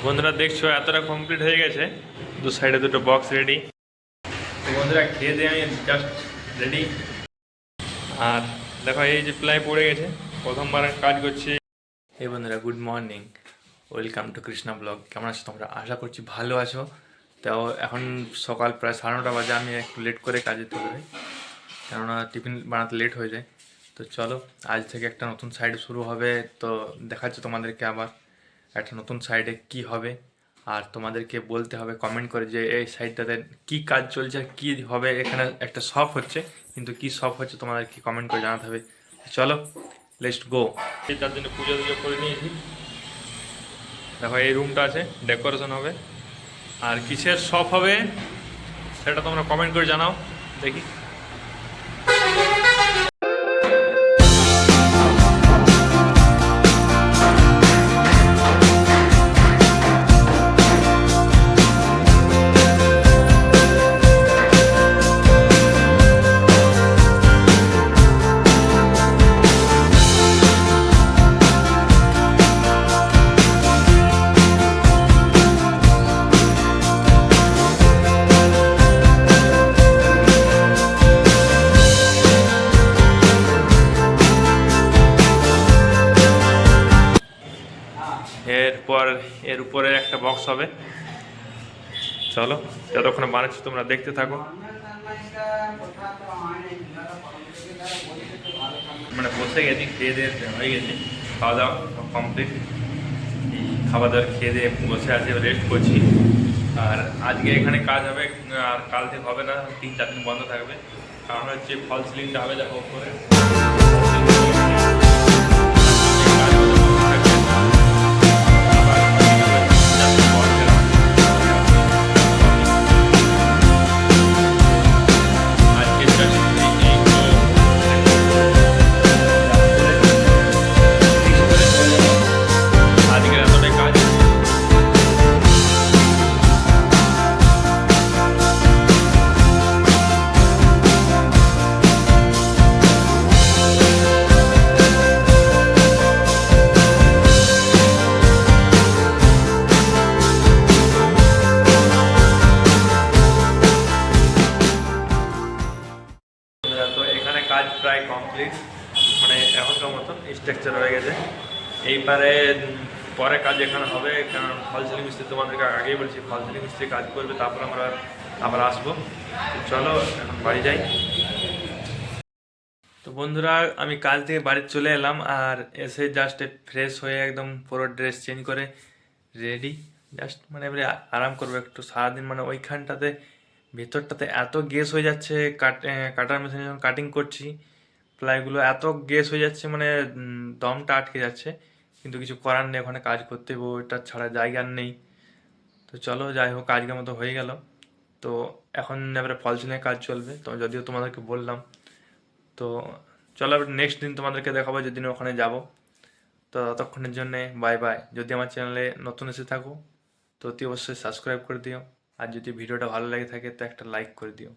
বন্ধুরা দেখছো এতটা কমপ্লিট হয়ে গেছে, দু সাইডে দুটো বক্স রেডি। তো বন্ধুরা খেয়ে দিয়ে আমি জাস্ট রেডি। আর দেখো এই যে প্লাই পড়ে গেছে, প্রথমবার কাজ করছি। এই বন্ধুরা good morning, welcome to Krishna blog. কেমন আছো তোমরা? আশা করছি ভালো আছো। তাও এখন সকাল প্রায় 9:30 বাজে, আমি একটু লেট করে কাজে চলে যাই, কেননা টিফিন বানাতে লেট হয়ে যায়। তো চলো, আজ থেকে একটা নতুন সাইড শুরু হবে। তো দেখাচ্ছি তোমাদেরকে আবার একটা নতুন সাইডে কি হবে। আর তোমাদেরকে বলতে হবে কমেন্ট করে যে এই সাইডটাতে কি কাজ চলছে আর কী হবে। এখানে একটা শপ হচ্ছে, কিন্তু কি শপ হচ্ছে তোমাদেরকে কমেন্ট করে জানাতে হবে। চলো লেটস গো। তার জন্য পুজো টুজো করে নিয়েছি। দেখো এই রুমটা আছে, ডেকোরেশন হবে। আর কিসের শপ হবে সেটা তোমরা কমেন্ট করে জানাও, দেখি। এরপর এর উপরে একটা বক্স হবে। চলো যতক্ষণ বানাচ্ছি তোমরা দেখতে থাকো। মানে বসে গেছি, খেয়ে দিয়ে হয়ে গেছে, খাওয়া দাওয়া কমপ্লিট। খাওয়া দাওয়ার খেয়ে দিয়ে বসে আছি, রেস্ট করছি। আর আজকে এখানে কাজ হবে, আর কাল থেকে হবে না, 3-4 দিন বন্ধ থাকবে। কারণ হচ্ছে ফল সিলিংটা হবে, দেখো উপরে কাজ প্রায় কমপ্লিট, মানে এখনকার মতন স্ট্রাকচার হয়ে গেছে। এইবারে পরে কাজ এখানে হবে, কারণ ফল সিলিং মিস্ত্রি, তোমাদেরকে আগেই বলছি, ফল সিলিং মিস্ত্রি কাজ করবে, তারপর আমরা আবার আসবো। চলো এখন বাড়ি যাই। তো বন্ধুরা আমি কাজ থেকে বাড়ি চলে এলাম, আর এসে জাস্ট ফ্রেশ হয়ে একদম পুরো ড্রেস চেঞ্জ করে রেডি। জাস্ট মানে এবারে আরাম করবো একটু সারাদিন। মানে ওইখানটাতে ভেতরটাতে এত গ্যাস হয়ে যাচ্ছে, কাটার মেশিনে যখন কাটিং করছি প্লাইগুলো এত গ্যাস হয়ে যাচ্ছে, মানে দমটা আটকে যাচ্ছে। কিন্তু কিছু করার নেই, ওখানে কাজ করতে হবে, ওইটা ছাড়া জায়গা আর নেই। তো চলো যাই হোক, আজকের মতো হয়ে গেল। তো এখন এবারে ফল সিলিংয়ের কাজ চলবে, তো যদিও তোমাদেরকে বললাম। তো চলো এবার নেক্সট দিন তোমাদেরকে দেখাবো, যেদিন ওখানে যাব। তো ততক্ষণের জন্যে বাই বাই। যদি আমার চ্যানেলে নতুন এসে থাকো তো অতি অবশ্যই সাবস্ক্রাইব করে দিও। আর যদি ভিডিওটা ভালো লাগে থাকে তো একটা লাইক করে দিও।